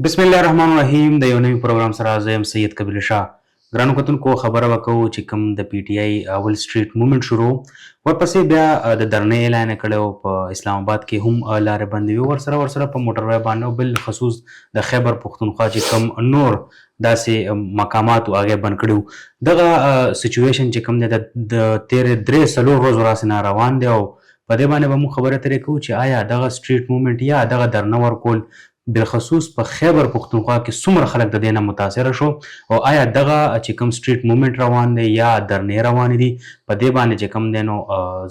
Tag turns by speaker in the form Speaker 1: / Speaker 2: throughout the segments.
Speaker 1: بسم الله الرحمن الرحیم د یو نوي پروګرام سره زه یم سید کبیر شاه. ګرانو کتونکو خبره وکړو چې کوم د پی ټی آی اول سټریټ موومنټ شروع ورپسې بیا د درنې اعلان یې کړی په اسلام آباد کې هم لارې بندې وي ورسره په موټر باندې او بل خصوص د خیبر پښتونخوا چې کوم نور داسې مقامات هغې بند کړي وو. دغه سچویشن چې کوم دی د تېرې 3-4 ورځو راسې نه روان دی او په دې باندې به موږ خبرې اترې کوو چې آیا دغه سټریټ موومنټ یا دغه درنه ورکول بالخصوص په خیبر پښتونخوا کې څومره خلک د دې نه متاثره شو او آیا دغه چې کوم سټریټ موومنټ روان دی یا درنې روانې دي په دې باندې چې کوم دی نو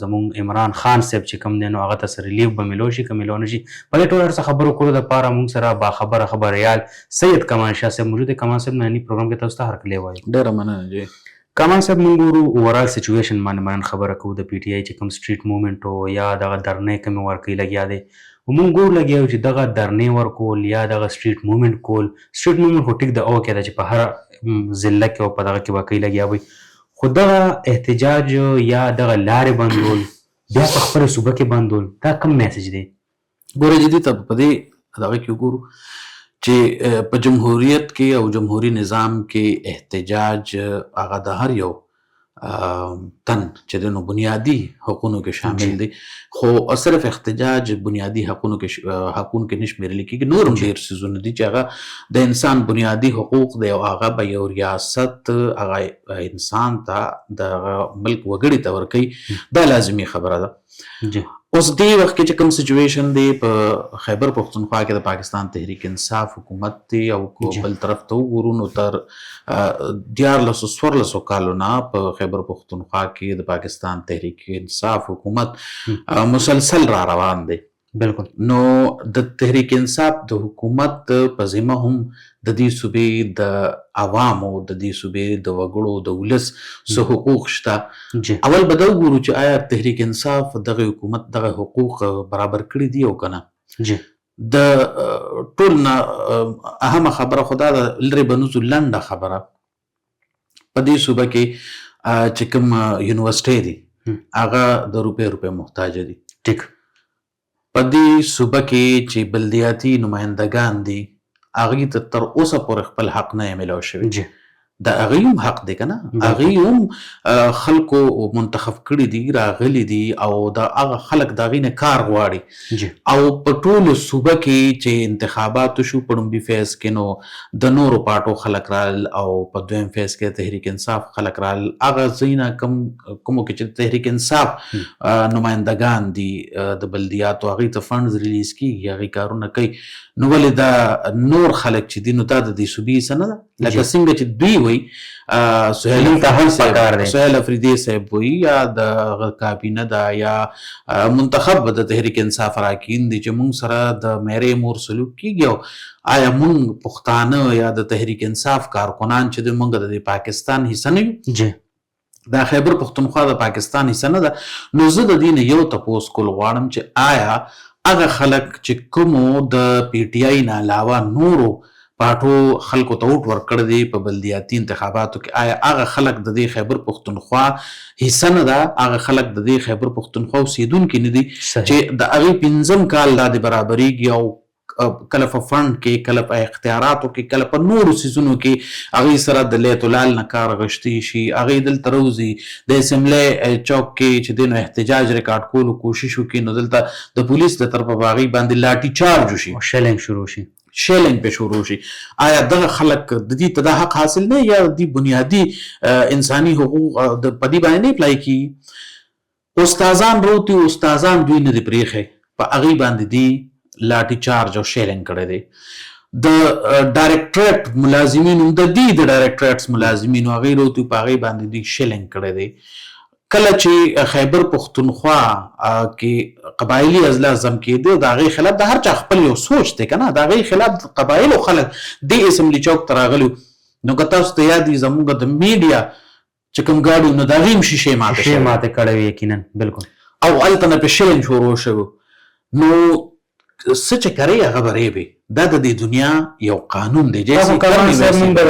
Speaker 1: زموږ عمران خان صاحب چې کوم دی نو هغه ته څه ریلیف به میلو شي که میلو نه شي. په دې ټول هر څه خبرو کولو دپاره موږ سره باخبره خبریال سید کمال شاه صاحب موجود دی. کمال صاحب ننني پروګرام کې تاسو ته هرکلی وایو.
Speaker 2: ډېره مننه جی.
Speaker 1: کمال صاحب موږ ګورو اوورال سچویشن باندې منن خبره کوو د پی ټی آی چې کوم سټریټ موومنټ و یا دغه درنې کومې ورکوي لګیا دی موږ ګورو لګیا یو چې دغه درنې ورکول یا دغه سټریټ موومنټ کول سټریټ موومنټ خو ټیک د اوکې ده چې په هر ضلع کې او په دغه کې به کوي لګیا وي خو دغه احتجاج یا دغه لارې بندول بیا په خپله صوبه کې بندول دا کوم میسج دی؟
Speaker 2: ګوره جدي ته په دې دغه کې وګورو چې په جمهوریت کې او جمهوري نظام کې احتجاج هغه د هر یو تن چې د نو بنیادی حقونو کې شامل دی خو صرف احتجاج بنیادی حقونو کې نشمیرل کېږي. نور هم ډېر څیزونه دي چې هغه د انسان بنیادی حقوق دی او هغه به یو ریاست هغه انسان ته د ملک وګړي ته ورکوي دا لازمي خبره ده. اوس دې وخت کې چې کوم سچویشن دی په خیبر پښتونخوا کې د پاکستان تحریک انصاف حکومت دی او بل طرف ته وګورو نو تر 1400 کالو نه په خیبر پښتونخوا کې د پاکستان تحریک انصاف حکومت مسلسل را روان دی.
Speaker 1: بالکل.
Speaker 2: نو د تحریک انصاف د حکومت په ذمه هم د دې صوبې د عوامو د دې صوبې د وګړو د ولس څه حقوق شته. اول به دا وګورو چې آیا تحریک انصاف دغه حکومت دغه حقوق برابر کړي دي او که نه. د ټول نه اهمه خبره خو دا ده لرې بنوزو لنډه خبره په دې صوبه کې چې کوم یونیورسټۍ دي هغه د روپۍ محتاجه دي.
Speaker 1: ټیک.
Speaker 2: په دې صوبه کې چې بلدیاتي نمایندګان دي هغوی ته تر اوسه پورې خپل حق نه یې میلاو شوی. د هغوی هم حق دی که نه هغوی هم خلکو منتخب کړي دي راغلي دي او د هغه خلک د هغوی نه کار غواړي او په ټولو صوبه کې چې انتخاباتو شو په لومړي فیز کې نو د نورو پارټو خلک رال او په دویم فیز کې تحریک انصاف خلک رال هغه ځایونه کومو کې چې تحریک انصاف نمایندګان دي د بلدیاتو هغوی ته فنډز ریلیز کېږي هغوی کارونه کوي نو ولې دا نور خلک چې دي نو دا د دې صوبې څه نه ده لکه څنګه چې دوی سهیل افریدي صاحب وي یا د کابینه ده یا منتخب د تحریک انصاف اراکین دي چې موږ سره د میرې مور سلوک کېږي او آیا موږ پښتانه یا د تحریک انصاف کارکنان چې د موږ د پاکستان حصه نه یو دا خیبر پښتونخوا د پاکستان حصه نه ده نو زه د دې نه یو تپوس کول غواړم چې آیا هغه خلک چې کومو د پی ټی آی نه علاوه نورو پارټو خلکو ته ووټ ورکړی دی په بلدیاتي انتخاباتو کې آیا هغه خلک د دې خیبر پښتونخوا حصه نه ده هغه خلک د دې خیبر پښتونخوا اوسېدونکي نه دي چې د هغوی 5 کال دا د برابرېږي او کله په فنډ کې کله په اختیاراتو کې کله په نورو څیزونو کې هغوی سره د لیت العال نه کار غشتی شي هغوی دلته روزي د اسمبلی چوک کې چې دی نو احتجاج ریکارډ کولو کوشش وکړي نو دلته د پولیس د طرفه په هغوی باندې لاټي چارج وشي شیلنګ پې شروع شي. آیا دغه خلک د دې ته دا حق حاصل نه یا د بنیادي انساني حقوق په دې باندې نه اپلای کېږي؟ استادان روتي استادان دوی نه دي پرېښی په هغوی باندې دي لاټي چارج او شیلنګ کړی دی. د ډایرکټریټ ملازمینو د دې د ډایرکټریټس ملازمینو هغوی روتي په هغوی باندې دوی شیلنګ کړی دی. کله چې خیبر پښتونخوا کې قبایلي اضلاع کېده د هغې خلاف د هر چا خپل یو سوچ دی که نه د هغې خلاف د قبایلو خلک دې اسمبلي چوک ته راغلي نو که تاسو ته یاد وي زموږ د میډیا چې کوم ګاډي نو د هغې هم شیشې
Speaker 1: ماتې کړی وي یقینا. بالکل.
Speaker 2: او هلته نه پې شلنګ شروع شوی نو څه چې کرئ هغه به ریبې دا د دې دنیا یو قانون دی.
Speaker 1: تاسو کمان صاحب موږ د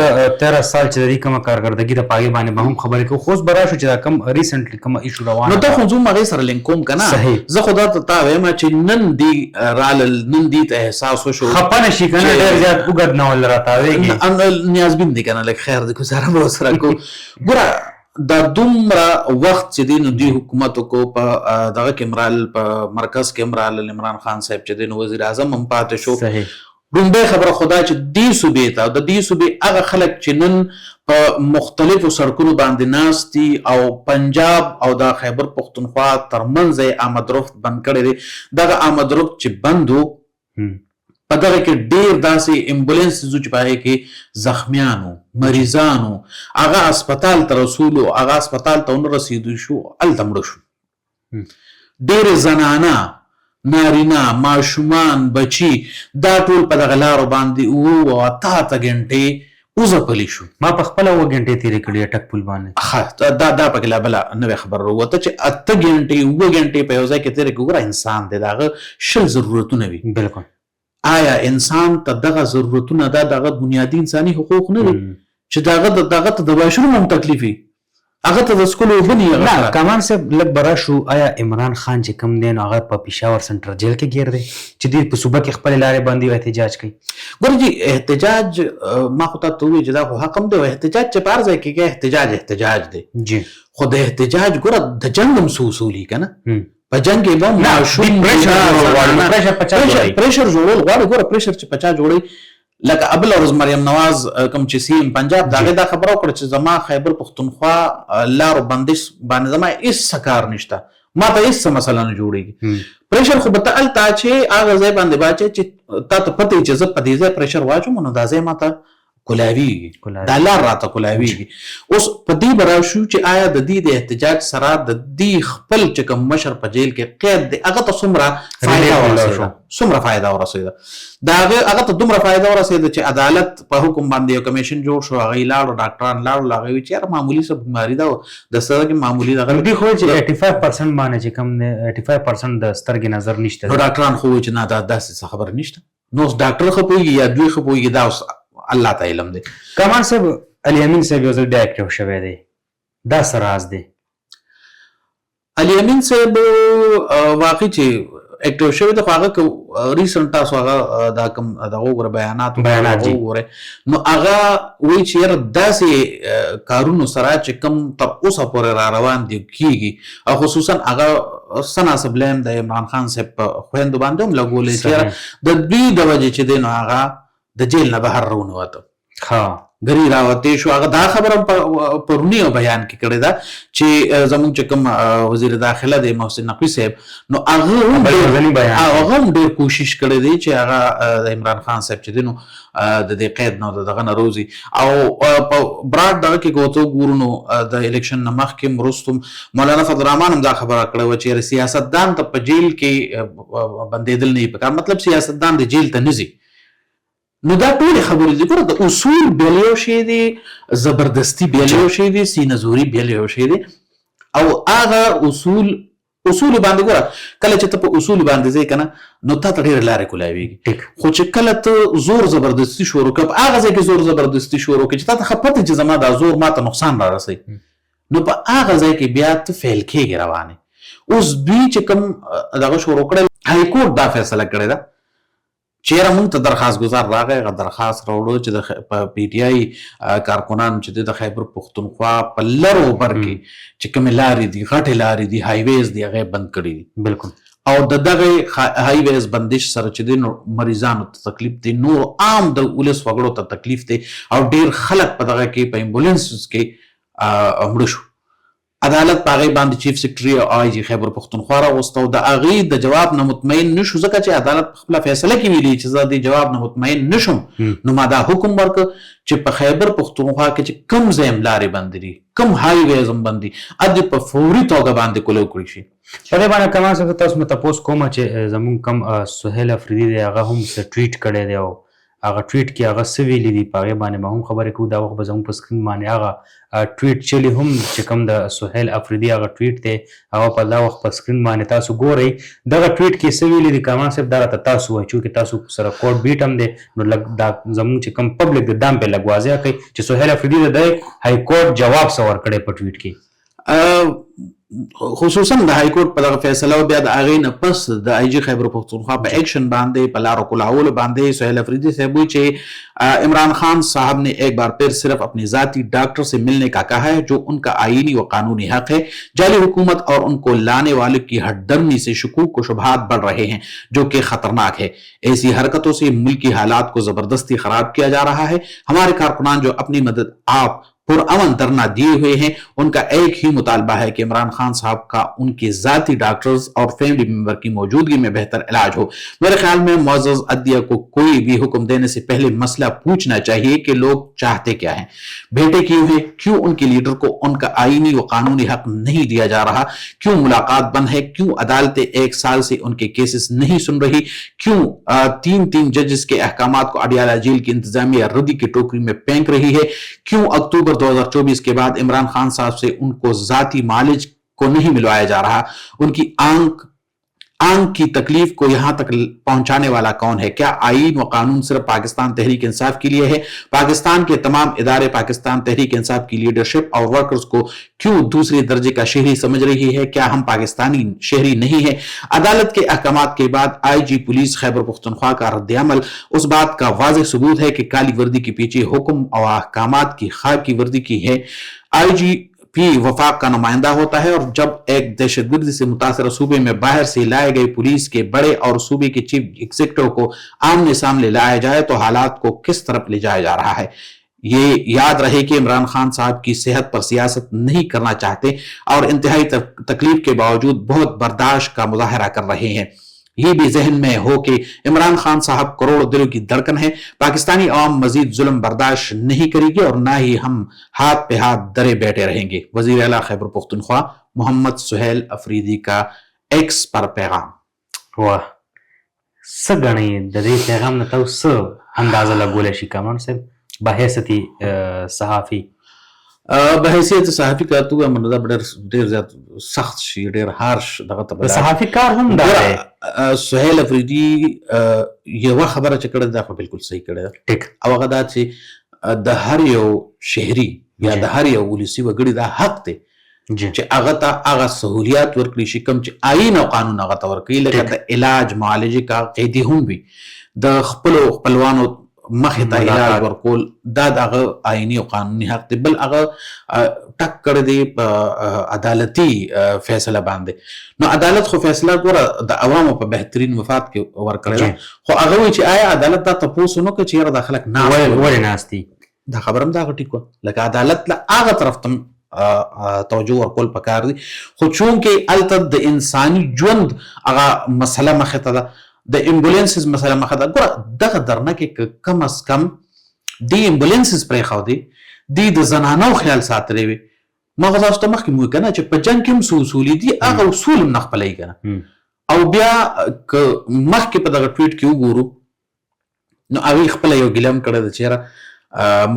Speaker 1: 13 سال چې د دې کومه کارکردګي د پاګې باندې به هم خبرې کوو، خو اوس به راشو چې دا کوم ریسنټلی کومه ایشو روانه
Speaker 2: نو ته خو زه هغې سره لینک کوم که نه. زه خو دا تا وایم چې نن دې رالل، نن دې ته احساس وشو،
Speaker 1: خفه نه شي که نه، ډېر زیات اوږد ناول راتاویږي.
Speaker 2: نیازبین دی که نه، لږ خیر دی ګزاره به ورسره کوو. ګوره دا دومره وخت چې دی نو دوی حکومت وکړو، په دغه کې مرال، په مرکز کې مرال عمران خان صاحب چې دی نو وزیر اعظم هم پاتې شو. لومبۍ خبره خو دا چې دې صوبې ته او د دې صوبې هغه خلک چې نن په مختلفو سړکونو باندې ناست دي او پنجاب او د خیبر پښتونخوا ترمنځ یې آمد رفت بند کړی دی، دغه آمد رفت چې بند و په دغه کې ډېر داسې امبولینس ځو چې په هغې کې زخمیانو، مریضانو، هغه اسپتال ته رسولو، هغه اسپتال ته ونه رسېدو شو، هلته مړه شو. ډېرې زنانه، نارینه، ماشومان، بچي، دا ټول په دغه لارو باندې 7 غنټې وځپلي شو.
Speaker 1: ما په خپله 7 غنټې تېرې کړي اټک پل باندې.
Speaker 2: دا پکې لا بله نوې خبره راووته چې 8 غنټې 7 غنټې په یو ځای کې تېرې کړي. ګوره انسان دی، د هغه 20 ضرورتونه وي.
Speaker 1: بلکل.
Speaker 2: آیا انسان ته دغه ضرورتونه، دغه بنیادي انساني حقوق نه دي چې دغه ته د واشروم هم تکلیف وي، هغه ته د څښلو اوبه نه وي؟
Speaker 1: نه کمان صاحب لږ به راشو، آیا عمران خان چې کوم دی نو هغه په پېښور سنټر جیل کې ګیر دی چې دوی په صوبه کې خپلې لارې باندې احتجاج کوي؟
Speaker 2: ګوره جي احتجاج ما خو تا ته ووایي چې دا خو حق هم دی، احتجاج چې په هر ځای کې احتجاج دی جی، خو د احتجاج ګوره د جنګ هم څه اصول وي که نه؟ په جنګ کې به ماشوم پریشر جوړول غواړي. ګوره پریشر چې په چا جوړوي، لکه ابل ورځ مریم نواز کوم چې سی ام پنجاب د هغې دا خبره وکړه چې زما خیبر پښتونخوا لارو بندش باندې زما هېڅ څه کار نشته، ما ته هېڅ څه مسله نه جوړېږي. پریشر خو به ته هلته چې هغه ځای باندې واچوې چې تا ته پته وي چې زه په دې ځای پریشر واچوم نو دا ځای ما ته کولاویږي، دا لار راته کولاویږي. اوس په دې به راشو چې آیا د دې د احتجاج سره د دې خپل چې کوم مشر په جیل کې قید دی هغه ته څومره فایده ورسېده؟ د هغه ته دومره فایده ورسېده چې عدالت په حکم باندې یو کمیشن جوړ شو، هغوی لاړو، ډاکټران لاړو، هغوی وایي چې یاره معمولي څه بیماري ده، د سترګې معمولي دغه دوی خو چې
Speaker 1: 85% باندې چې کوم دی 85% د سترګې نظر نشته،
Speaker 2: نو ډاکټران خو وایي چې نه دا داسې څه خبره نشته. نو اوس ډاکټر ښه پوهېږي یا دوی ښه پوهېږي، دا اوس الله ته علم دی.
Speaker 1: کمان صاحب علي امین صاحب یو ځل بیا اکټیو شوی دی، دا څه راز دی؟
Speaker 2: علي امین صاحب واقعي چې اکټیو شوی دی، خو هغه که ریسنټ تاسو هغه دا کوم دغه وګوره بیانات وګورئ نو هغه وایي چې یاره داسې کارونو سره چې کوم تر اوسه پورې را روان دي کېږي، او خصوصا هغه څه ناسب بلیم د عمران خان صاحب په خویندو باندې هم لګولی چې یاره د دوی د وجې چې دی نو هغه د جیل نه بهر راونوته، ګرې راوتې شو. هغه دا خبره پروني یو بیان کې کړې ده چې زموږ چې کوم وزیر داخله دی محسن نقوي صاحب، نو هغه هم ډېر کوشش کړی دی چې هغه د عمران خان صاحب چې دی نو د دې قید نه دغه نه روزي. او په براډ دغه کې ګوتو ګورو نو د الیکشن نه مخکې وروستو مولانا فضل الرحمن هم دا خبره کړې وه چې سیاستدان ته په جیل کې بندېدل نه وي پکار، مطلب سیاستدان د جیل ته نه ځي. نو دا ټولې خبرې دي. ګوره د اصول بیل یو شی دی، زبردستي بیل یو شی دی، سینه زوري بیل یو شی دی، او هغه اصول باندې ګوره کله چې ته په اصول باندې ځې که نه نو تا ته ډېرې لارې کولاویږي، خو چې کله ته زور زبردستي شروع کړه، په هغه ځای کې زور زبردستي شروع کړې چې تا ته ښه پته چې زما دا زور ما ته نقصان را رسوي، نو په هغه ځای کې بیا ته فیل کېږي روانې. اوس دوی چې کوم دغه شروع کړی، های کورټ دا فیصله کړې ده چې یاره موږ ته درخواست ګزار راغی، هغه درخواست راوړو چې د پی ټي آی کارکنان چې د خیبر پښتونخوا په لرو بر کې چې کومې لارې دي، غټې لارې دي، هایویز دي، هغه بند کړي دي. بالکل. او د دغه هایویز بندش سره چې دی نو مریضانو ته تکلیف دی، نور عام د ولس وګړو ته تکلیف دی، او ډېر خلک په دغه کې په ایمبولینسز کې مړه شو. عدالت په هغې باندې چیف سیکرټري او آی جي خیبر پښتونخوا راوسته، او د هغې د جواب نه مطمئن نشو، ځکه چې عدالت په خپله فیصله کې ویلي چې زه د جواب نه مطمئن نشم، نو ما دا حکم ورکړ چې په خیبر پښتونخوا کې چې کوم ځای هم لارې بندې دي، کوم هایویز هم بند دي، ادې په فوري توګه باندې کولو کړی شي.
Speaker 1: په دې باندې کمان صاحب تاسو مې تپوس کومه چې زموږ کوم سهیل افریدي دی هغه هم څه ټویټ کړی دی او هغه ټویټ کې هغه څه ویلي دي په هغې باندې به هم خبرې کوو. دا وخت به زموږ په سکرین باندې هغه ټویټ چلی هم چې کوم د سهیل افریدي هغه ټویټ دی هغه په دا وخت په سکرین باندې تاسو ګورئ. دغه ټویټ کې څه ویلي دي کامران صاحب دا راته تاسو وایئ چونکې تاسو سره کوډ بیټ هم دی نو لږ دا زموږ چې کوم پبلک دی دا هم پرې لږ واضح کړئ چې سهیل افریدي د های کورټ جواب څه ورکړی په ټویټ کې.
Speaker 2: خصوصا د های کورټ په دغه فیصله او بیا د هغې نه پس د آی جي خیبر پختونخوا په ایکشن باندې په لارو کلاولو باندې سہیل افریدی صاحب ہوئی چې عمران خان صاحب نے ایک بار پھر صرف اپنی ذاتی ڈاکٹر سے ملنے کا کہا ہے جو ان کا آئینی و قانونی حق ہے. جعلی حکومت اور ان کو لانے والوں کی ہٹ درمی سے شکوک و شبہات بڑھ رہے ہیں جو کہ خطرناک ہے. ایسی حرکتوں سے ملکی حالات کو زبردستی خراب کیا جا رہا ہے. ہمارے کارکنان جو اپنی مدد آپ پرامن دھرنا دیے ہوئے ہیں ان کا ایک ہی مطالبہ ہے کہ عمران خان صاحب کا ان کے ذاتی ڈاکٹرز اور فیملی ممبر کی موجودگی میں بہتر علاج ہو. میرے خیال میں معزز عدلیہ کو کوئی بھی حکم دینے سے پہلے مسئلہ پوچھنا چاہیے کہ لوگ چاہتے کیا ہیں. بیٹے کیوں ہیں؟ کیوں ان کے لیڈر کو ان کا آئینی و قانونی حق نہیں دیا جا رہا؟ کیوں ملاقات بند ہے؟ کیوں عدالتیں 1 سال سے ان کے کیسز نہیں سن رہی؟ کیوں 3 ججز کے احکامات کو اڈیالہ جیل کی انتظامیہ ردی کی ٹوکری میں پھینک رہی ہے؟ کیوں اکتوبر 2024 کے بعد عمران خان صاحب سے ان کو ذاتی معالج کو نہیں ملوایا جا رہا؟ ان کی آنکھ کی تکلیف کو یہاں تک پہنچانے والا کون ہے؟ کیا آئین و قانون صرف پاکستان تحریک انصاف کے لیے ہے؟ پاکستان کے تمام ادارے پاکستان تحریک انصاف کی لیڈرشپ اور ورکرز کو کیوں دوسرے درجے کا شہری سمجھ رہی ہے؟ کیا ہم پاکستانی شہری نہیں ہیں؟ عدالت کے احکامات کے بعد آئی جی پولیس خیبر پختونخوا کا رد عمل اس بات کا واضح ثبوت ہے کہ کالی وردی کے پیچھے حکم اور احکامات کی خاکی وردی کی ہے. آئی جی پی وفاق کا نمائندہ ہوتا ہے اور جب ایک دہشت گردی سے متاثرہ صوبے میں باہر سے لائے گئے پولیس کے بڑے اور صوبے کے چیف ایگزیکٹو کو آمنے سامنے لایا جائے تو حالات کو کس طرف لے جایا جا رہا ہے. یہ یاد رہے کہ عمران خان صاحب کی صحت پر سیاست نہیں کرنا چاہتے اور انتہائی تکلیف کے باوجود بہت برداشت کا مظاہرہ کر رہے ہیں. یہ بھی ذہن میں ہو کہ عمران خان صاحب کروڑوں دلوں کی دھڑکن ہے. پاکستانی عوام مزید ظلم برداشت نہیں کرے گی اور نہ ہی ہم ہاتھ پہ ہاتھ درے بیٹھے رہیں گے. وزیر اعلیٰ خیبر پختونخوا محمد سہیل افریدی کا ایکس پر پیغام.
Speaker 1: واه څه ګڼئ د دې پیغام نه تاسو څه اندازه لګولی شي کامران صاحب بحیثیت صحافي؟
Speaker 2: بحیثیت صحافي کا تو دا ډېر زیات سخت شي ډېر هارش دغه ته
Speaker 1: د صحافي کار هم دا دی.
Speaker 2: سهیل افریدي یوه خبره چې کړې دا خو بالکل صحیح کړې ده
Speaker 1: ټیک
Speaker 2: او هغه دا چې د هر یو شهري یا د هر یو ولسي وګړي دا حق دی چې هغه ته هغه سهولیات ورکړي شي کوم چې آئین او قانون هغه ته ورکوي لکه د علاج معالجې کا قیدي هم وي د خپلو خپلوانو مخې ته علاج ورکول دا د هغه آئیني او قانوني حق دی. بل هغه ټک کړی دی په عدالتي فیصله باندې. نو عدالت خو فیصله ګوره د عوامو په بهترین مفاد کې ورکړې ده خو هغه وایي چې آیا عدالت دا تپوس ونه کړي چې یاره دا خلک
Speaker 1: ولې ناست دي؟
Speaker 2: دا خبره هم دا هغه ټیک وه لکه عدالت له هغه طرف ته توجه ورکول پکار دي خو چونکې هلته د انساني ژوند هغه مسله مخې ته ده د امبولینسز مسله مخه ده. ګوره دغه درنه کې کم از کم دی امبولینسز پرېښودې دی د زنانو خیال ساتلی وي. ما خو تاسو ته مخکې مو ویل که نه چې په جنګ کې هم څه اصول دي هغه اصول هم نه خپلوي که نه او بیا که مخکې په دغه ټویټ کې وګورو نو هغوی خپله یو ګیله هم کړې ده چې یاره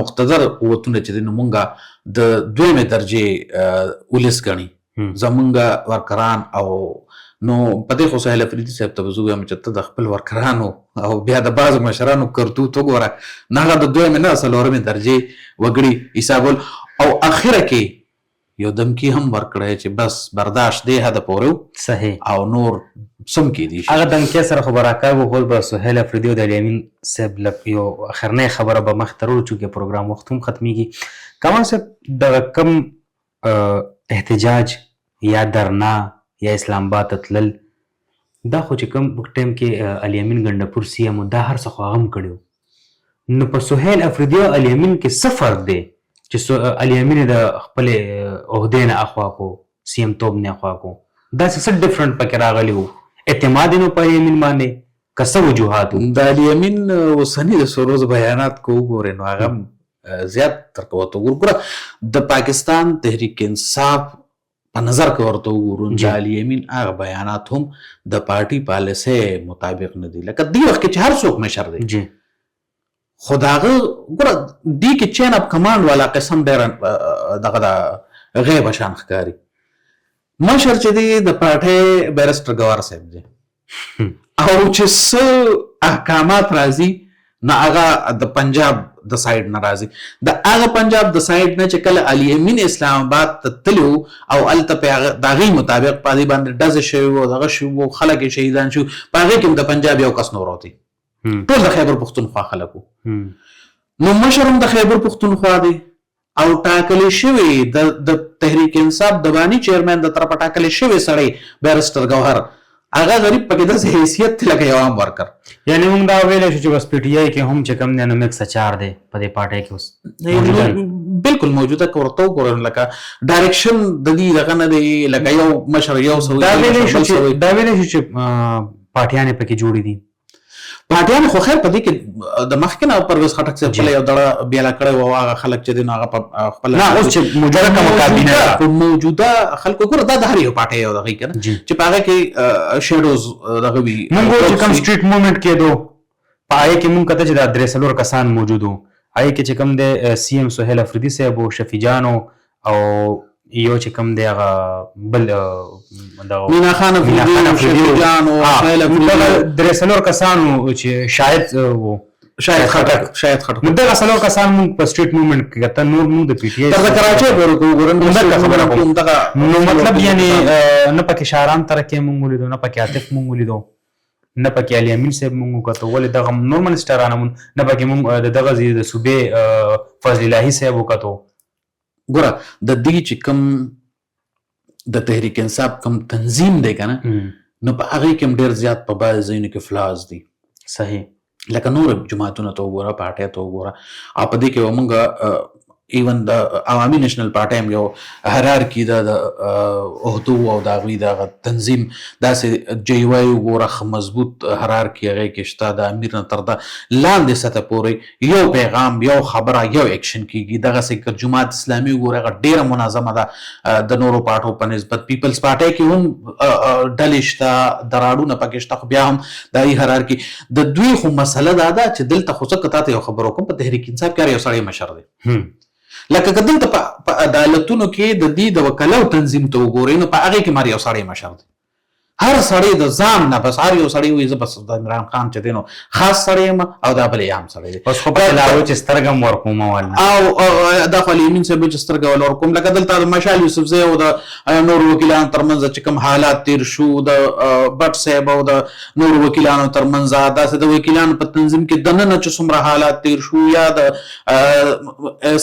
Speaker 2: مقتدر قوتونه چې دي نو مونږ د 2مې درجې ولس ګڼي زمونږ ورکران او نو په دې خو سهیل افریدي صاحب ته به زه وایم چې ته د خپل ورکرانو او بیا د بعضو مشرانو کرتوت وګوره نه هغه د 2مې نه 4مې درجې وګړي حسابول او اخره کې یو دمکي هم ورکړی چې بس برداشت دی حده پورې
Speaker 1: صحیح او
Speaker 2: نور سم کېدی شي.
Speaker 1: هغه دمکې سره خو به راکار وغول به سهیل افریدي او د الیامین صاحب یو اخرنۍ خبره به مخ ته وړو چونکې پروګرام وخت هم ختمیږي. کمال صاحب دغه کم احتجاج یا درنا یا اسلام آباد ته تلل دا خو چې کوم ټایم کې الیامین ګنډپور سی ام دا هر څه خو هغه هم کړي نو په سهیل افریدي او الیامین کې څه فرق دی چې الیامین د خپلې عهدې نه اخوا کو سی ام توب نه اخوا کو داسې څه ډفرنټ پکې راغلی و؟ اعتماد یې نو په الیامین باندې که څه وجوهات و؟
Speaker 2: د الیامین اوسني د سروز بیانات کو وګورئ نو هغه زیات تر کوته وګوره د پاکستان تحریک انصاف په نظر کې ورته وګورو د الیامین هغه بیانات هم د پارټي پالیسۍ مطابق نه دي لکه دې وخت کې چې هر څوک مشر دی خو د هغه ګوره دې کې چین اپ کمانډ والا قسم ډېر دغه د غیبه شان ښکاري. مشر چې دی د پارټۍ بیرسټر ګوهر صاحب دی او چې څه احکامات راځي نه هغه د پنجاب د سایډ نه راځي. د هغه پنجاب د سایډ نه چې کله علي امین اسلام آباد ته تلو او هلته په د هغې مطابق په دې باندې ډزې شوي وو دغه شوي وو خلک یې شهیدان شوي په هغې کې هم د پنجاب یو کس نه وروتی ټول د خیبر پښتونخوا خلک وو. نو مشر هم د خیبر پښتونخوا دی او ټاکلی شوی د تحریک انصاف د بانی چیرمن د طرفه ټاکلی شوی سړی بیرسټر ګوهر هغه غریب پکې داسې حیثیت دی لکه یو عام ورکر.
Speaker 1: یعنی موږ دا ویلی شو چې بس پی ټي آی کې هم چې کوم دی نو مکس اچار دی په دې پارټۍ کې اوس
Speaker 2: بالکل موجوده که ورته وګورم لکه ډایرکشن د دې دغه نه دی لکه یو مشر یو
Speaker 1: دا ویلی شو چې پارټیانې پکې جوړې دي.
Speaker 2: پارټیان خو خیر په دې کې د مخکې نه پرویز خټک صاحب خپله یو دړه بیاله کړی وو هغه خلک چې دي نو هغه په خپله
Speaker 1: نه اوس چې موجوده کومه کابینه ده
Speaker 2: په موجوده خلکو ګوره دا د هر یو پارټۍ یو دغه که نه چې په هغه کې شیډوز دغه وي.
Speaker 1: موږ چې کوم سټریټ موومنټ کېدو په هغې کې موږ کته چې دا 3 کسان موجود وو هغې کې چې کوم دی سی ایم سهیل افریدي صاحب و شفیع جان او یو چې کوم دی هغه بل
Speaker 2: مینا خان افریدي شفیع جان او سهیل افریدي
Speaker 1: 3 کسانو چې شاید خټک نو دغه 3 کسان موږ په سټریټ موومنټ کې کته نور موږ د پی ټي آی
Speaker 2: تر کراچۍ پورې وګورم
Speaker 1: نو مطلب یعنی نه پکې شهرام ترکې موږ ولیدو نه پکې عاطف موږ ولیدو نه پکې علي امین صاحب موږ وکتو ولې دغه نور منسټرانه نه پکې موږ دغه د صوبې فضل الهي صاحب وکتو.
Speaker 2: ګوره د دې چې کوم د تحریک انصاف کوم تنظیم دی که نه نو په هغې کې هم ډېر زیات په بعض ځایونو کې فلاز دي.
Speaker 1: صحیح
Speaker 2: لکه نور جماعتونه ته وګوره پارټۍ ته وګوره او په دې کې به موږ ایون د عوامي نیشنل پارټۍ هم یو هرارکي ده د عهدو او د هغوی دغه تنظیم داسې جیوای وګوره ښه مضبوط هرارکي هغې کې شته د امیر نه تر ده لاندې سطح پورې یو پیغام یو خبره یو اکشن کېږي. دغسې که جماعت اسلامي وګورئ هغه ډېره منظمه ده د نورو پارټو په نسبت. پیپلز پارټۍ کې هم ډلې شته دراړونه پکې شته خو بیا هم د هغې هرارکي د دوی خو مسله دا ده چې دلته خو څه که تا ته یو خبر وکړم په تحریک انصاف کې هر یو سړی مشر دی لکه که دلته په عدالتونو کې د دې د وکلو تنظیم ته وګورئ نو په هغې کې مر یو سړی مشر دی. هر سړی د ځان نه بس هر یو سړی وایي زه بس د عمران خان چې دی نو خاص سړی یم او دا بل یې عام سړی دی.
Speaker 1: اوس خو پکې لا و چې سترګه م ورکوم ولنه
Speaker 2: او دا خو علي امین صاحب چې سترګه ول ورکوم لکه دلته د مشال یوسفزی او د نورو وکیلانو ترمنځ چې کوم حالات تیر شو د بټ صاحب او د نورو وکیلانو ترمنځ داسې د وکیلانو په تنظیم کې دننه چې څومره حالات تیر شو یا د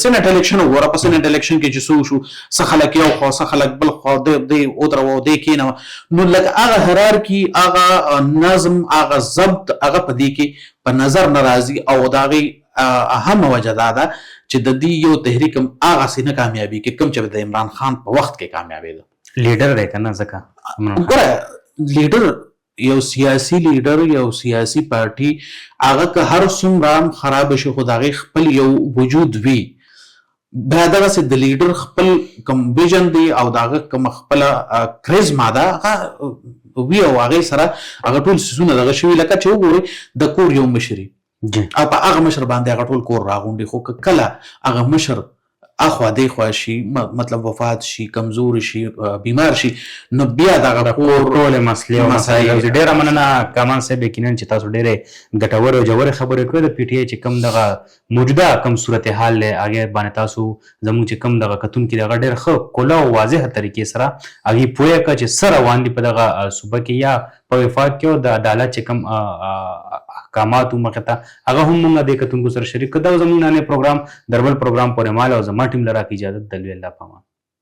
Speaker 2: سینټ الیکشن وګوره په سینټ الیکشن کې چې څه شو څه خلک یو خوا څه خلک بل خوا دی ودروه دی کېنوه نو لکه هغه هرارکي هغه نظم هغه ضبط هغه په دې کې په نظر نه راځي او د هغې اهمه وجه دا ده چې د دې یو تحریک هم هغسې نه کامیابي کې کوم چې د عمران خان په وخت کې کامیابېده.
Speaker 1: لیډر دی که نه ځکه
Speaker 2: ګوره لیډر یو سیاسي لیډر یو سیاسي پارټي هغه که هر څومره هم خراب شي خو د هغې خپل یو وجود وي بیا دغسې د لیډر خپل کوم ویژن دی او د هغه کوم خپله کرزما ده هغه وي او هغې سره هغه ټول څیزونه دغه شوي لکه چې وګورئ د کور یو مشري او په هغه مشر باندې هغه ټول کور راغونډي خو که کله هغه مشر اخوا دی خوا شي مطلب وفات شي کمزور شي بیمار شي نو بیا دغه کور
Speaker 1: ټولې مسلې او مسایل ډېره مننه کامان صاحب یقینا چې تاسو ډېرې ګټورې او ژورې خبرې کړې د پی ټي آی چې کوم دغه موجوده کوم صورتحال دی هغې باندې تاسو زموږ چې کوم دغه کتونکي دغه ډېر ښه کله او واضحه طریقې سره هغې پوهه کړه چې څه روان دي په دغه صوبه کې یا په وفاق کې او د عدالت چې کوم احکامات مخې ته هغه هم موږ د کتونکو سره شریک کړه. دا زموږ نننی پروګرام دربل پروګرام پورې مال او زما ټیم له راکړي اجازت د لوی الله په امان.